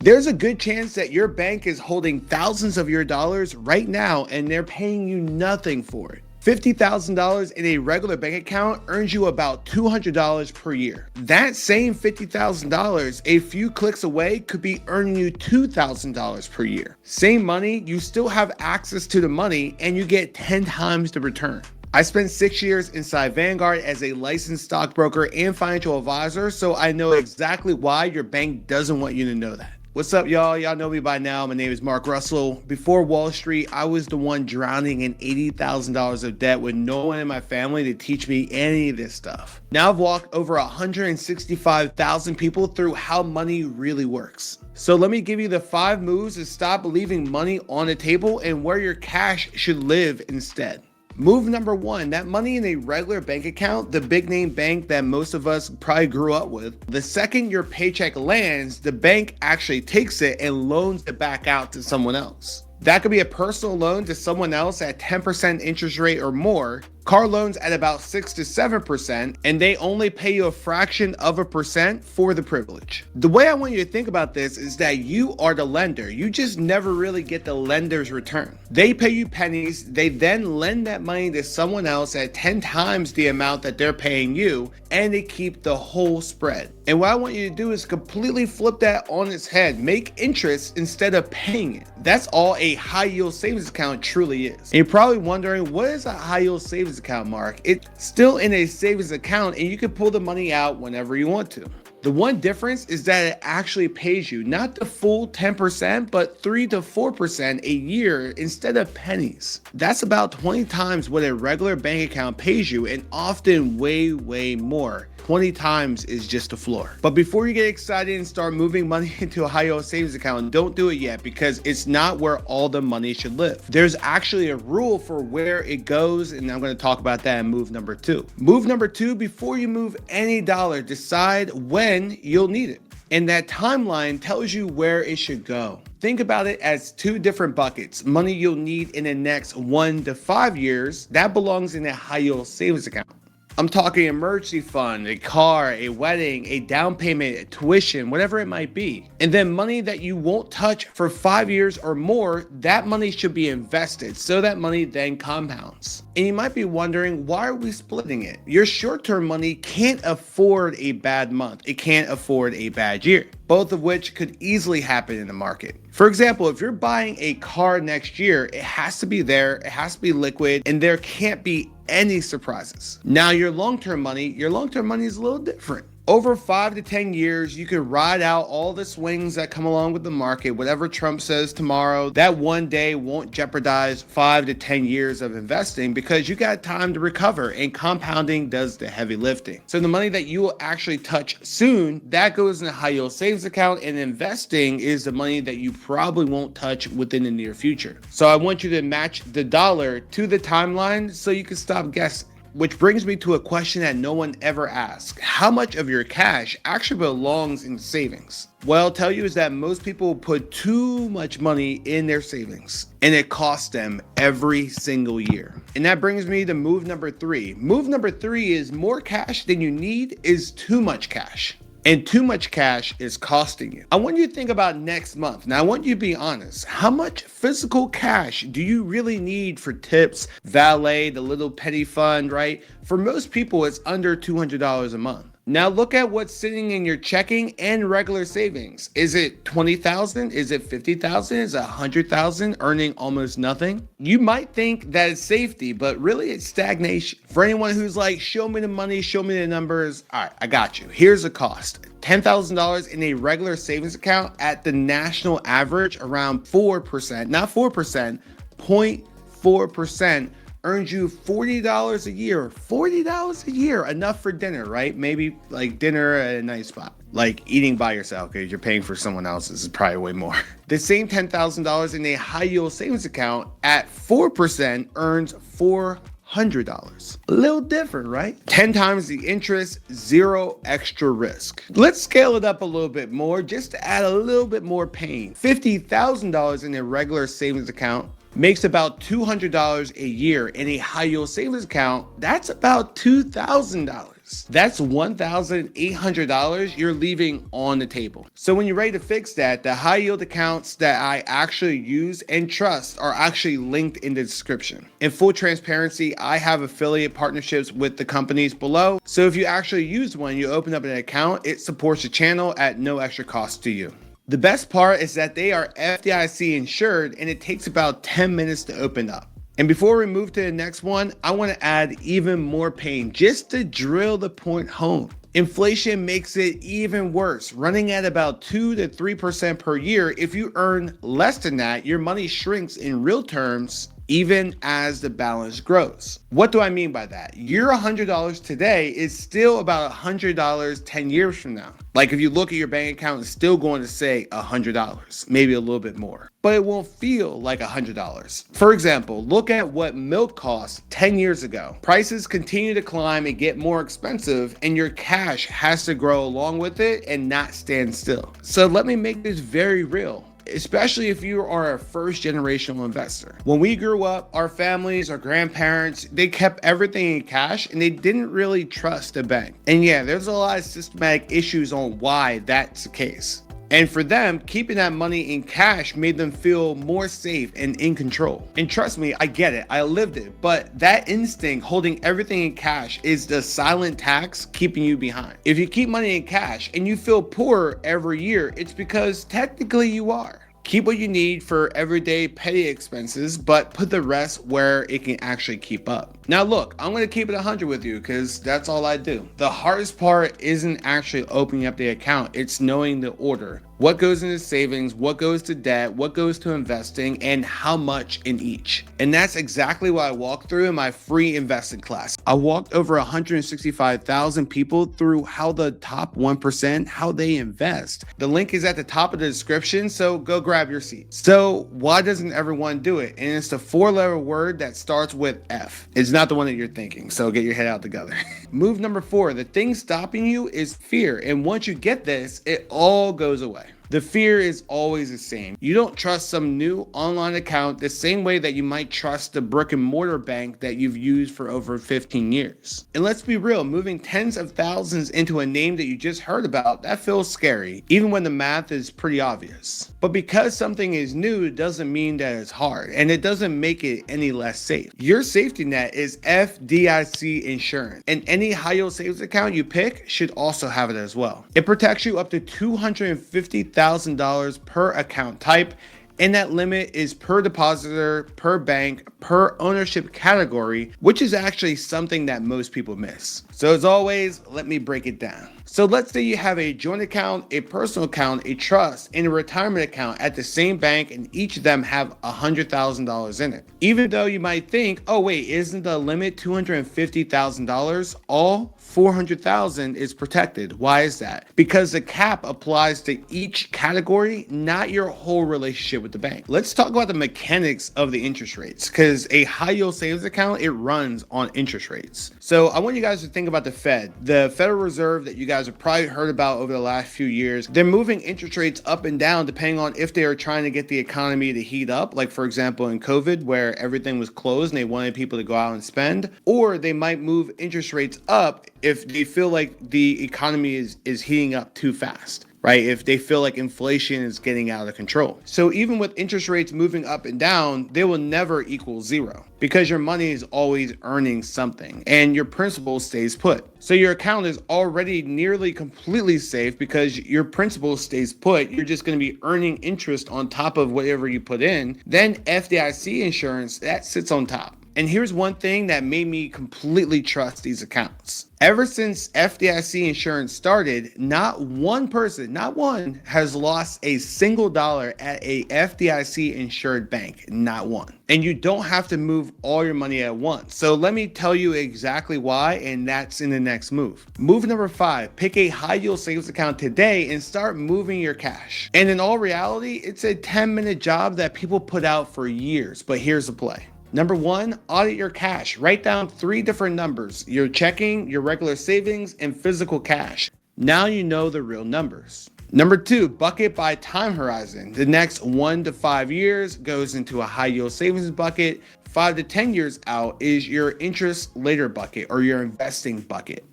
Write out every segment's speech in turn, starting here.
There's a good chance that your bank is holding thousands of your dollars right now and they're paying you nothing for it. $50,000 in a regular bank account earns you about $200 per year. That same $50,000 a few clicks away could be earning you $2,000 per year. Same money, you still have access to the money and you get 10 times the return. I spent 6 years inside Vanguard as a licensed stockbroker and financial advisor, so I know exactly why your bank doesn't want you to know that. What's up, y'all? Y'all know me by now. My name is Mark Russell. Before Wall Street, I was the one drowning in $80,000 of debt with no one in my family to teach me any of this stuff. Now I've walked over 165,000 people through how money really works. So let me give you the 5 moves to stop leaving money on the table and where your cash should live instead. Move number 1, that money in a regular bank account, the big name bank that most of us probably grew up with, the second your paycheck lands, the bank actually takes it and loans it back out to someone else. That could be a personal loan to someone else at 10% interest rate or more, car loans at about 6 to 7%, and they only pay you a fraction of a percent for the privilege. The way I want you to think about this is that you are the lender. You just never really get the lender's return. They pay you pennies, they then lend that money to someone else at 10 times the amount that they're paying you, and they keep the whole spread. And what I want you to do is completely flip that on its head. Make interest instead of paying it. That's all a high yield savings account truly is. And you're probably wondering, what is a high yield savings account, Mark? It's still in a savings account and you can pull the money out whenever you want to. The one difference is that it actually pays you not the full 10%, but 3 to 4% a year instead of pennies. That's about 20 times what a regular bank account pays you, and often way more. 20 times is just the floor. But before you get excited and start moving money into a high yield savings account, don't do it yet, because it's not where all the money should live. There's actually a rule for where it goes, and I'm going to talk about that in move number 2. Move number 2, before you move any dollar, decide when you'll need it. And that timeline tells you where it should go. Think about it as 2 different buckets. Money you'll need in the next 1 to 5 years, that belongs in a high yield savings account. I'm talking emergency fund, a car, a wedding, a down payment, a tuition, whatever it might be. And then money that you won't touch for 5 years or more, that money should be invested so that money then compounds. And you might be wondering, why are we splitting it? Your short-term money can't afford a bad month. It can't afford a bad year, both of which could easily happen in the market. For example, if you're buying a car next year, it has to be there, it has to be liquid, and there can't be any surprises. Now, your long-term money is a little different. Over 5 to 10 years, you can ride out all the swings that come along with the market. Whatever Trump says tomorrow, that one day won't jeopardize 5 to 10 years of investing, because you got time to recover, and compounding does the heavy lifting. So the money that you will actually touch soon, that goes in a high yield savings account, and investing is the money that you probably won't touch within the near future. So I want you to match the dollar to the timeline so you can stop guessing. Which brings me to a question that no one ever asks. How much of your cash actually belongs in savings? What I'll tell you is that most people put too much money in their savings, and it costs them every single year. And that brings me to move number 3. Move number 3 is more cash than you need is too much cash. And too much cash is costing you. I want you to think about next month. Now, I want you to be honest. How much physical cash do you really need for tips, valet, the little petty fund, right? For most people, it's under $200 a month. Now look at what's sitting in your checking and regular savings. Is it 20,000? Is it 50,000? Is it 100,000 earning almost nothing? You might think that it's safety, but really it's stagnation. For anyone who's like, show me the money, show me the numbers. All right, I got you. Here's the cost. $10,000 in a regular savings account at the national average around 4%, not 4%, 0.4%. earns you $40 a year. $40 a year, enough for dinner, right? Maybe like dinner at a nice spot. Like eating by yourself, because you're paying for someone else's is probably way more. The same $10,000 in a high yield savings account at 4% earns $400. A little different, right? 10 times the interest, 0 extra risk. Let's scale it up a little bit more just to add a little bit more pain. $50,000 in a regular savings account makes about $200 a year. In a high yield savings account, that's about $2,000. That's $1,800 you're leaving on the table. So when you're ready to fix that, the high yield accounts that I actually use and trust are actually linked in the description. In full transparency, I have affiliate partnerships with the companies below. So if you actually use one, you open up an account, it supports the channel at no extra cost to you. The best part is that they are FDIC insured and it takes about 10 minutes to open up. And before we move to the next one, I want to add even more pain just to drill the point home. Inflation makes it even worse, running at about 2 to 3% per year. If you earn less than that, your money shrinks in real terms even as the balance grows. What do I mean by that? Your $100 today is still about $100 10 years from now. Like if you look at your bank account, it's still going to say $100, maybe a little bit more, but it won't feel like $100. For example, look at what milk cost 10 years ago. Prices continue to climb and get more expensive, and your cash has to grow along with it and not stand still. So let me make this very real, especially if you are a first generational investor. When we grew up, our families, our grandparents, they kept everything in cash and they didn't really trust the bank. And yeah, there's a lot of systematic issues on why that's the case. And for them, keeping that money in cash made them feel more safe and in control. And trust me, I get it, I lived it, but that instinct holding everything in cash is the silent tax keeping you behind. If you keep money in cash and you feel poor every year, it's because technically you are. Keep what you need for everyday petty expenses, but put the rest where it can actually keep up. Now look, I'm gonna keep it 100 with you because that's all I do. The hardest part isn't actually opening up the account, it's knowing the order. What goes into savings, what goes to debt, what goes to investing, and how much in each. And that's exactly what I walked through in my free investing class. I walked over 165,000 people through how the top 1%, how they invest. The link is at the top of the description, so go grab your seat. So why doesn't everyone do it? And it's the 4-letter word that starts with F. It's not the one that you're thinking, so get your head out together. Move number 4, the thing stopping you is fear. And once you get this, it all goes away. The fear is always the same. You don't trust some new online account the same way that you might trust the brick and mortar bank that you've used for over 15 years. And let's be real, moving tens of thousands into a name that you just heard about, that feels scary, even when the math is pretty obvious. But because something is new doesn't mean that it's hard, and it doesn't make it any less safe. Your safety net is FDIC insurance, and any high yield savings account you pick should also have it as well. It protects you up to $250,000 per account type, and that limit is per depositor, per bank, per ownership category, which is actually something that most people miss. So as always, let me break it down. So let's say you have a joint account, a personal account, a trust, and a retirement account at the same bank, and each of them have $100,000 in it. Even though you might think, oh wait, isn't the limit $250,000? All $400,000 is protected. Why is that? Because the cap applies to each category, not your whole relationship with the bank. Let's talk about the mechanics of the interest rates, because a high yield savings account, it runs on interest rates. So I want you guys to think about the Fed, the Federal Reserve that you guys have probably heard about over the last few years. They're moving interest rates up and down depending on if they are trying to get the economy to heat up, like for example in COVID where everything was closed and they wanted people to go out and spend, or they might move interest rates up if they feel like the economy is heating up too fast, right? If they feel like inflation is getting out of control. So even with interest rates moving up and down, they will never equal zero because your money is always earning something and your principal stays put. So your account is already nearly completely safe because your principal stays put. You're just going to be earning interest on top of whatever you put in. Then FDIC insurance, that sits on top. And here's one thing that made me completely trust these accounts. Ever since FDIC insurance started, not one person, not one, has lost a single dollar at a FDIC insured bank, not one. And you don't have to move all your money at once. So let me tell you exactly why, and that's in the next move. Move number 5, pick a high yield savings account today and start moving your cash. And in all reality, it's a 10-minute job that people put out for years, but here's the play. Number 1, audit your cash. Write down 3 different numbers: your checking, your regular savings, and physical cash. Now you know the real numbers. Number 2, bucket by time horizon. The next 1 to 5 years goes into a high yield savings bucket. 5 to 10 years out is your interest later bucket or your investing bucket.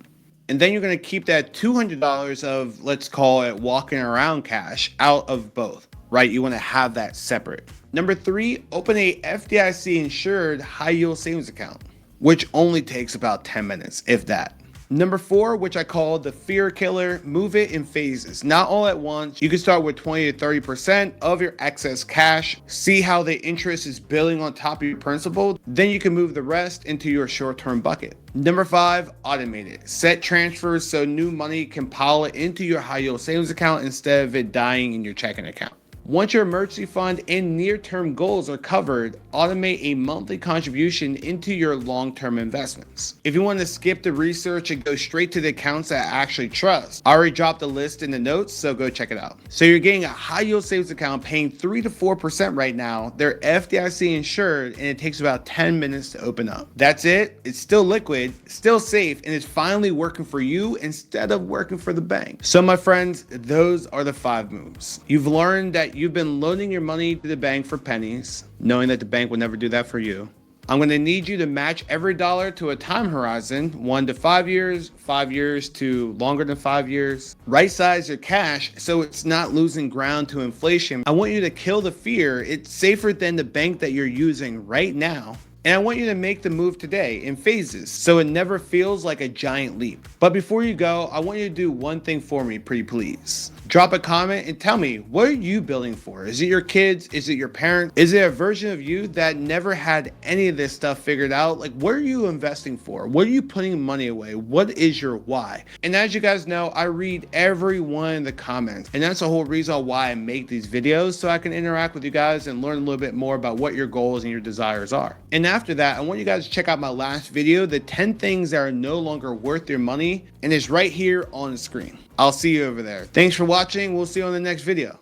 And then you're going to keep that $200 of, let's call it walking around cash, out of both, right? You want to have that separate. Number 3, open a FDIC insured high yield savings account, which only takes about 10 minutes, if that. Number 4, which I call the fear killer, move it in phases, not all at once. You can start with 20 to 30% of your excess cash, see how the interest is building on top of your principal, then you can move the rest into your short-term bucket. Number 5, automate it. Set transfers so new money can pile it into your high yield savings account instead of it dying in your checking account. Once your emergency fund and near-term goals are covered, automate a monthly contribution into your long-term investments. If you want to skip the research and go straight to the accounts that I actually trust, I already dropped a list in the notes, so go check it out. So you're getting a high-yield savings account paying 3 to 4% right now. They're FDIC insured, and it takes about 10 minutes to open up. That's it. It's still liquid, still safe, and it's finally working for you instead of working for the bank. So my friends, those are the 5 moves. You've learned that you've been loaning your money to the bank for pennies, knowing that the bank will never do that for you. I'm going to need you to match every dollar to a time horizon, 1 to 5 years, 5 years to longer than 5 years. Right size your cash so it's not losing ground to inflation. I want you to kill the fear. It's safer than the bank that you're using right now. And I want you to make the move today in phases so it never feels like a giant leap. But before you go, I want you to do one thing for me, pretty please. Drop a comment and tell me, what are you building for? Is it your kids? Is it your parents? Is it a version of you that never had any of this stuff figured out? Like, what are you investing for? What are you putting money away? What is your why? And as you guys know, I read every one of the comments. And that's the whole reason why I make these videos, so I can interact with you guys and learn a little bit more about what your goals and your desires are. And after that, I want you guys to check out my last video, the 10 things that are no longer worth your money, and it's right here on the screen. I'll see you over there. Thanks for watching. We'll see you on the next video.